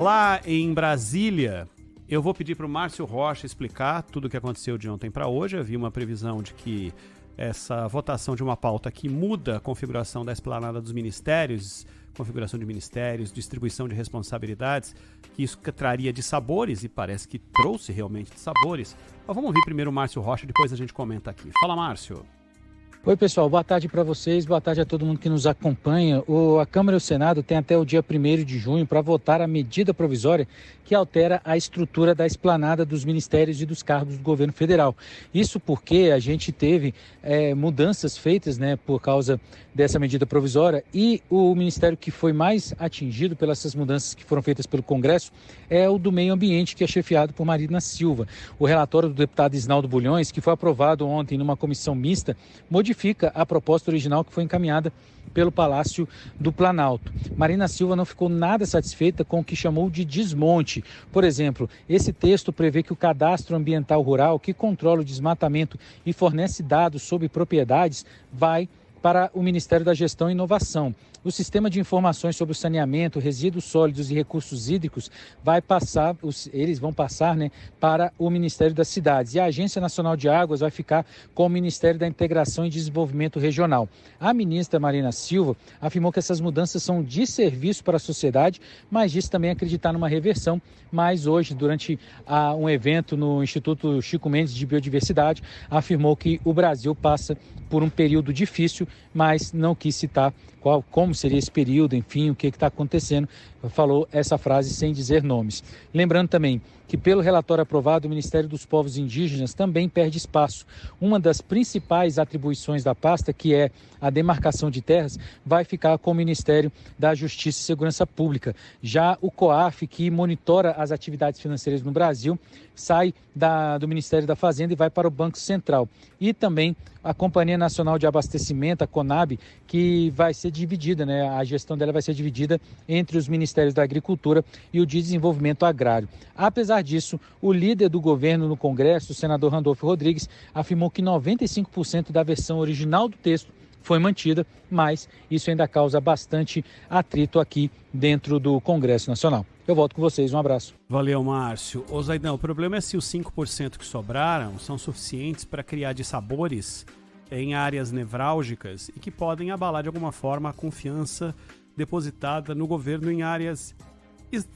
Lá em Brasília, eu vou pedir para o Márcio Rocha explicar tudo o que aconteceu de ontem para hoje. Havia uma previsão de que essa votação de uma pauta que muda a configuração da esplanada dos ministérios, configuração de ministérios, distribuição de responsabilidades, que isso traria de sabores, e parece que trouxe realmente de sabores. Mas vamos ouvir primeiro o Márcio Rocha, depois a gente comenta aqui. Fala, Márcio. Oi, pessoal, boa tarde para vocês, boa tarde a todo mundo que nos acompanha. A Câmara e o Senado têm até o dia 1º de junho para votar a medida provisória que altera a estrutura da esplanada dos ministérios e dos cargos do governo federal. Isso porque a gente teve mudanças feitas, por causa dessa medida provisória, e o ministério que foi mais atingido pelas essas mudanças que foram feitas pelo Congresso é o do Meio Ambiente, que é chefiado por Marina Silva. O relatório do deputado Isnaldo Bulhões, que foi aprovado ontem numa comissão mista, modifica a proposta original que foi encaminhada pelo Palácio do Planalto. Marina Silva não ficou nada satisfeita com o que chamou de desmonte. Por exemplo, esse texto prevê que o Cadastro Ambiental Rural, que controla o desmatamento e fornece dados sobre propriedades, vai para o Ministério da Gestão e Inovação. O Sistema de Informações sobre o Saneamento, Resíduos Sólidos e Recursos Hídricos eles vão passar para o Ministério das Cidades. E a Agência Nacional de Águas vai ficar com o Ministério da Integração e Desenvolvimento Regional. A ministra Marina Silva afirmou que essas mudanças são de serviço para a sociedade, mas disse também acreditar numa reversão. Mas hoje, durante um evento no Instituto Chico Mendes de Biodiversidade, afirmou que o Brasil passa por um período difícil, mas não quis citar como seria esse período, enfim, o que está acontecendo. Falou essa frase sem dizer nomes. Lembrando também que, pelo relatório aprovado, o Ministério dos Povos Indígenas também perde espaço. Uma das principais atribuições da pasta, que é a demarcação de terras, vai ficar com o Ministério da Justiça e Segurança Pública. Já o COAF, que monitora as atividades financeiras no Brasil, sai do Ministério da Fazenda e vai para o Banco Central. E também a Companhia Nacional de Abastecimento, a CONAB, que vai ser dividida, a gestão dela vai ser dividida entre os Ministérios da Agricultura e o de Desenvolvimento Agrário. Apesar disso, o líder do governo no Congresso, o senador Randolfo Rodrigues, afirmou que 95% da versão original do texto foi mantida, mas isso ainda causa bastante atrito aqui dentro do Congresso Nacional. Eu volto com vocês, um abraço. Valeu, Márcio. Ô Zaidão, o problema é se os 5% que sobraram são suficientes para criar dissabores em áreas nevrálgicas e que podem abalar de alguma forma a confiança depositada no governo em áreas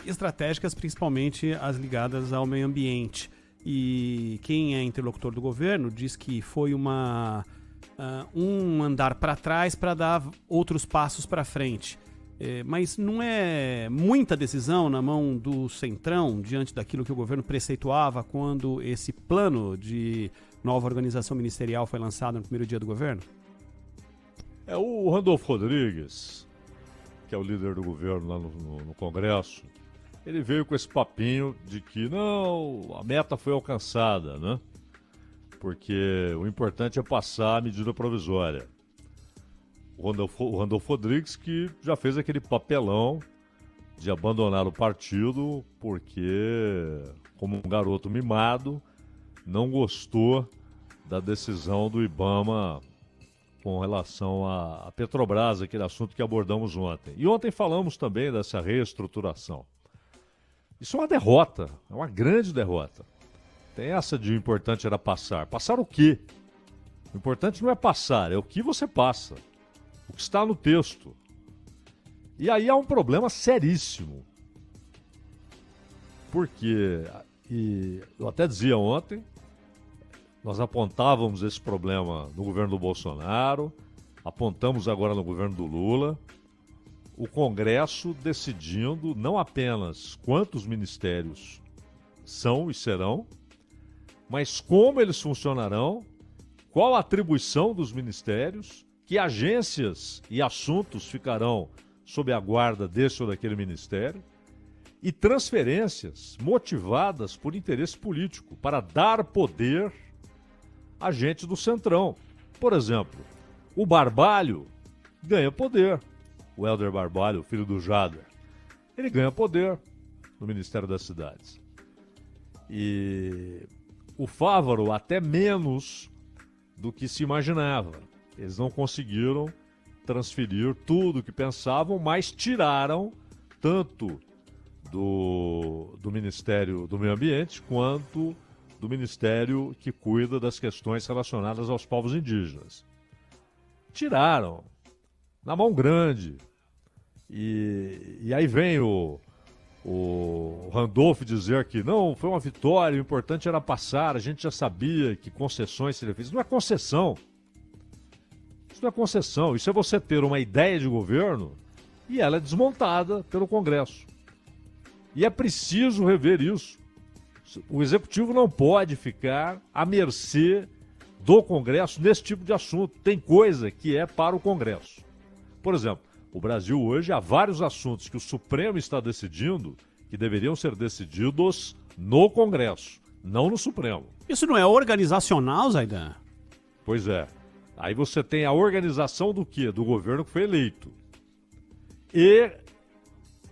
estratégicas, principalmente as ligadas ao meio ambiente. E quem é interlocutor do governo diz que foi um andar para trás para dar outros passos para frente. Mas não é muita decisão na mão do Centrão diante daquilo que o governo preceituava quando esse plano de nova organização ministerial foi lançado no primeiro dia do governo? O Randolfo Rodrigues, que é o líder do governo lá no Congresso, ele veio com esse papinho de que não, a meta foi alcançada, né? Porque o importante é passar a medida provisória. O Randolfo Rodrigues, que já fez aquele papelão de abandonar o partido porque, como um garoto mimado, não gostou da decisão do Ibama com relação à Petrobras, aquele assunto que abordamos ontem. E ontem falamos também dessa reestruturação. Isso é uma derrota, é uma grande derrota. Tem essa de o importante era passar. Passar o quê? O importante não é passar, é o que você passa. O que está no texto. E aí há um problema seríssimo. Porque, eu até dizia ontem, nós apontávamos esse problema no governo do Bolsonaro, apontamos agora no governo do Lula, o Congresso decidindo não apenas quantos ministérios são e serão, mas como eles funcionarão, qual a atribuição dos ministérios, que agências e assuntos ficarão sob a guarda desse ou daquele ministério, e transferências motivadas por interesse político, para dar poder a gente do Centrão. Por exemplo, o Barbalho ganha poder. O Helder Barbalho, filho do Jader, ele ganha poder no Ministério das Cidades. E o Fávaro até menos do que se imaginava. Eles não conseguiram transferir tudo o que pensavam, mas tiraram tanto do Ministério do Meio Ambiente quanto do Ministério que cuida das questões relacionadas aos povos indígenas. Tiraram, na mão grande. E aí vem o Randolph dizer que não, foi uma vitória, o importante era passar, a gente já sabia que concessões seriam feitas. Não é concessão. Isso não é concessão, isso é você ter uma ideia de governo e ela é desmontada pelo Congresso. E é preciso rever isso. O Executivo não pode ficar à mercê do Congresso nesse tipo de assunto. Tem coisa que é para o Congresso. Por exemplo, o Brasil hoje há vários assuntos que o Supremo está decidindo que deveriam ser decididos no Congresso, não no Supremo. Isso não é organizacional, Zaidan? Pois é. Aí você tem a organização do quê? Do governo que foi eleito. E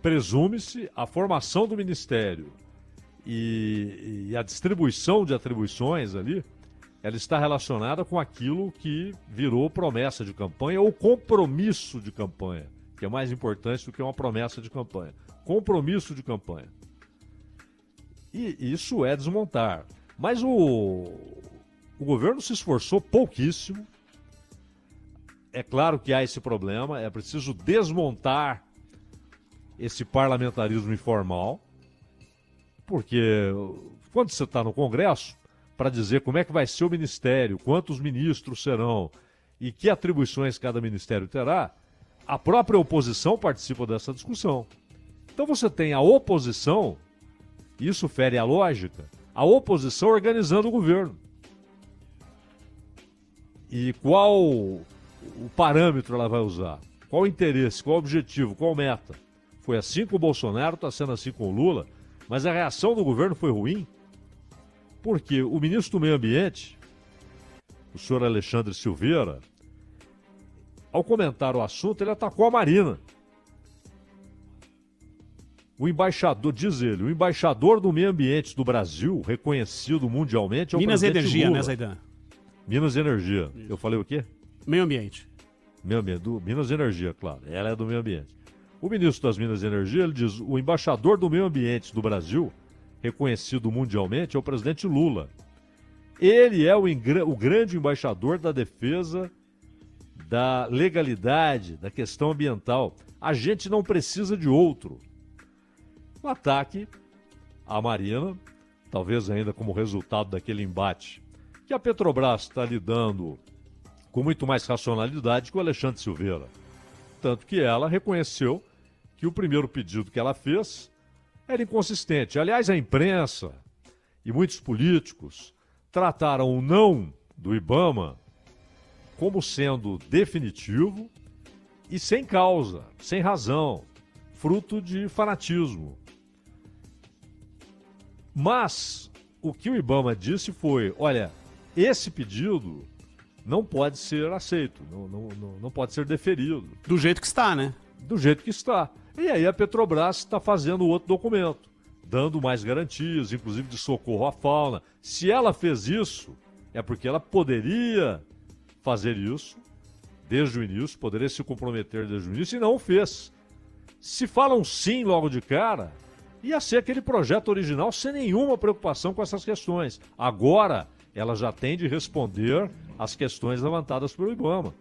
presume-se a formação do ministério e a distribuição de atribuições ali, ela está relacionada com aquilo que virou promessa de campanha ou compromisso de campanha, que é mais importante do que uma promessa de campanha. Compromisso de campanha. E isso é desmontar. Mas o governo se esforçou pouquíssimo. É claro que há esse problema, é preciso desmontar esse parlamentarismo informal, porque quando você está no Congresso, para dizer como é que vai ser o ministério, quantos ministros serão e que atribuições cada ministério terá, a própria oposição participa dessa discussão. Então você tem a oposição, isso fere a lógica, a oposição organizando o governo. E qual o parâmetro ela vai usar? Qual o interesse, qual o objetivo, qual meta? Foi assim com o Bolsonaro, está sendo assim com o Lula, mas a reação do governo foi ruim, porque o ministro do Meio Ambiente, o senhor Alexandre Silveira, ao comentar o assunto, ele atacou a Marina. O embaixador, diz ele, o embaixador do meio ambiente do Brasil, reconhecido mundialmente, é o Minas e presidente Energia, Lula. né, Zaidan? Minas e Energia. Eu falei o quê? Meio ambiente. Meio ambiente, do Minas e Energia, claro. Ela é do meio ambiente. O ministro das Minas e Energia, ele diz, o embaixador do meio ambiente do Brasil, reconhecido mundialmente, é o presidente Lula. Ele é o grande embaixador da defesa da legalidade, da questão ambiental. A gente não precisa de outro. Um ataque à Marina, talvez ainda como resultado daquele embate, que a Petrobras está lidando com muito mais racionalidade que o Alexandre Silveira. Tanto que ela reconheceu que o primeiro pedido que ela fez era inconsistente. Aliás, a imprensa e muitos políticos trataram o não do IBAMA como sendo definitivo e sem causa, sem razão, fruto de fanatismo. Mas o que o IBAMA disse foi, olha, esse pedido não pode ser aceito, não pode ser deferido. Do jeito que está, né? Do jeito que está. E aí a Petrobras está fazendo outro documento, dando mais garantias, inclusive de socorro à fauna. Se ela fez isso, é porque ela poderia fazer isso desde o início, poderia se comprometer desde o início e não o fez. Se falam sim logo de cara, ia ser aquele projeto original sem nenhuma preocupação com essas questões. Agora, ela já tem de responder às questões levantadas pelo IBAMA.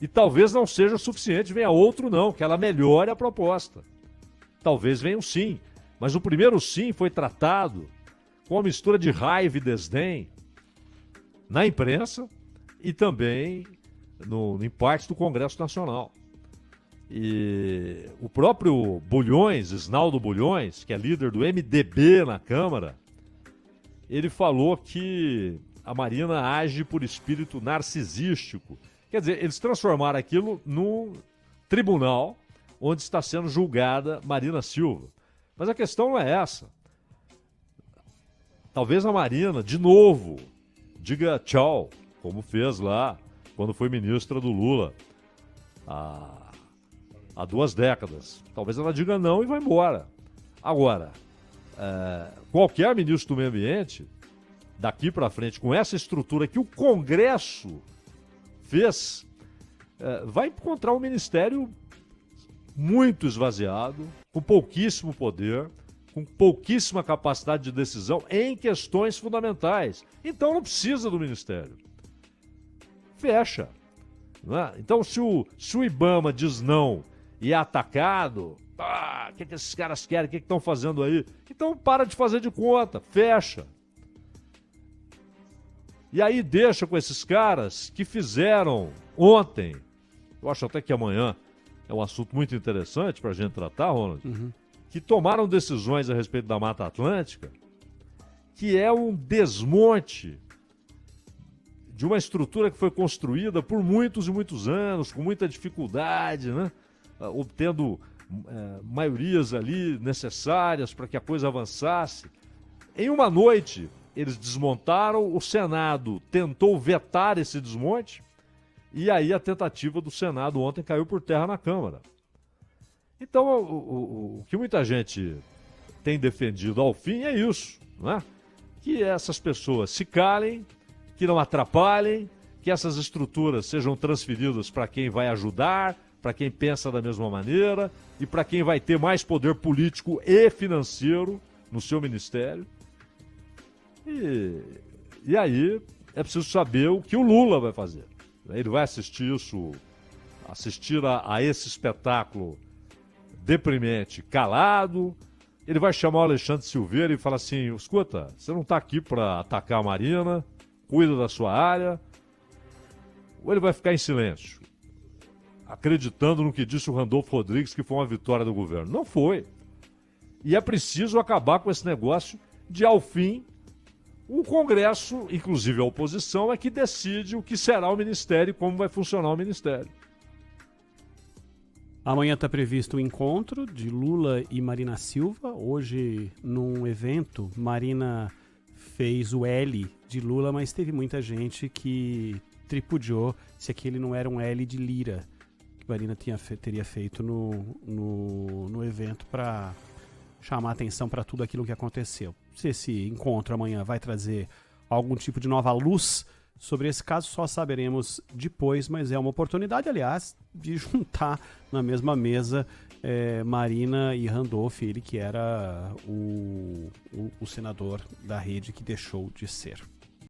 E talvez não seja suficiente, venha outro não, que ela melhore a proposta. Talvez venha um sim, mas o primeiro sim foi tratado com uma mistura de raiva e desdém na imprensa e também em parte do Congresso Nacional. E o próprio Bulhões, Isnaldo Bulhões, que é líder do MDB na Câmara, ele falou que a Marina age por espírito narcisístico. Quer dizer, eles transformaram aquilo num tribunal onde está sendo julgada Marina Silva. Mas a questão não é essa. Talvez a Marina, de novo, diga tchau, como fez lá quando foi ministra do Lula há 2 décadas. Talvez ela diga não e vá embora. Agora, qualquer ministro do meio ambiente, daqui para frente, com essa estrutura que o Congresso fez, vai encontrar um ministério muito esvaziado, com pouquíssimo poder, com pouquíssima capacidade de decisão em questões fundamentais. Então não precisa do Ministério. Fecha. Não é? Então se o IBAMA diz não e é atacado, o que esses caras querem, o que estão fazendo aí? Então para de fazer de conta, fecha. E aí deixa com esses caras que fizeram ontem, eu acho até que amanhã é um assunto muito interessante para a gente tratar, Ronald, que tomaram decisões a respeito da Mata Atlântica, que é um desmonte de uma estrutura que foi construída por muitos e muitos anos, com muita dificuldade, né? Obtendo maiorias ali necessárias para que a coisa avançasse. Em uma noite, eles desmontaram, o Senado tentou vetar esse desmonte, e aí a tentativa do Senado ontem caiu por terra na Câmara. Então, o que muita gente tem defendido ao fim é isso, né? Que essas pessoas se calem, que não atrapalhem, que essas estruturas sejam transferidas para quem vai ajudar, para quem pensa da mesma maneira e para quem vai ter mais poder político e financeiro no seu ministério. E aí é preciso saber o que o Lula vai fazer. Ele vai assistir a esse espetáculo deprimente calado. Ele vai chamar o Alexandre Silveira e falar assim: escuta, você não está aqui para atacar a Marina, cuida da sua área. Ou ele vai ficar em silêncio, acreditando no que disse o Randolfo Rodrigues, que foi uma vitória do governo. Não foi. E é preciso acabar com esse negócio de, ao fim, o Congresso, inclusive a oposição, é que decide o que será o Ministério e como vai funcionar o Ministério. Amanhã está previsto o encontro de Lula e Marina Silva. Hoje, num evento, Marina fez o L de Lula, mas teve muita gente que tripudiou se aquele não era um L de Lira, que Marina teria feito no evento para chamar atenção para tudo aquilo que aconteceu. Se esse encontro amanhã vai trazer algum tipo de nova luz sobre esse caso, só saberemos depois, mas é uma oportunidade, aliás, de juntar na mesma mesa Marina e Randolph, ele que era o senador da rede que deixou de ser.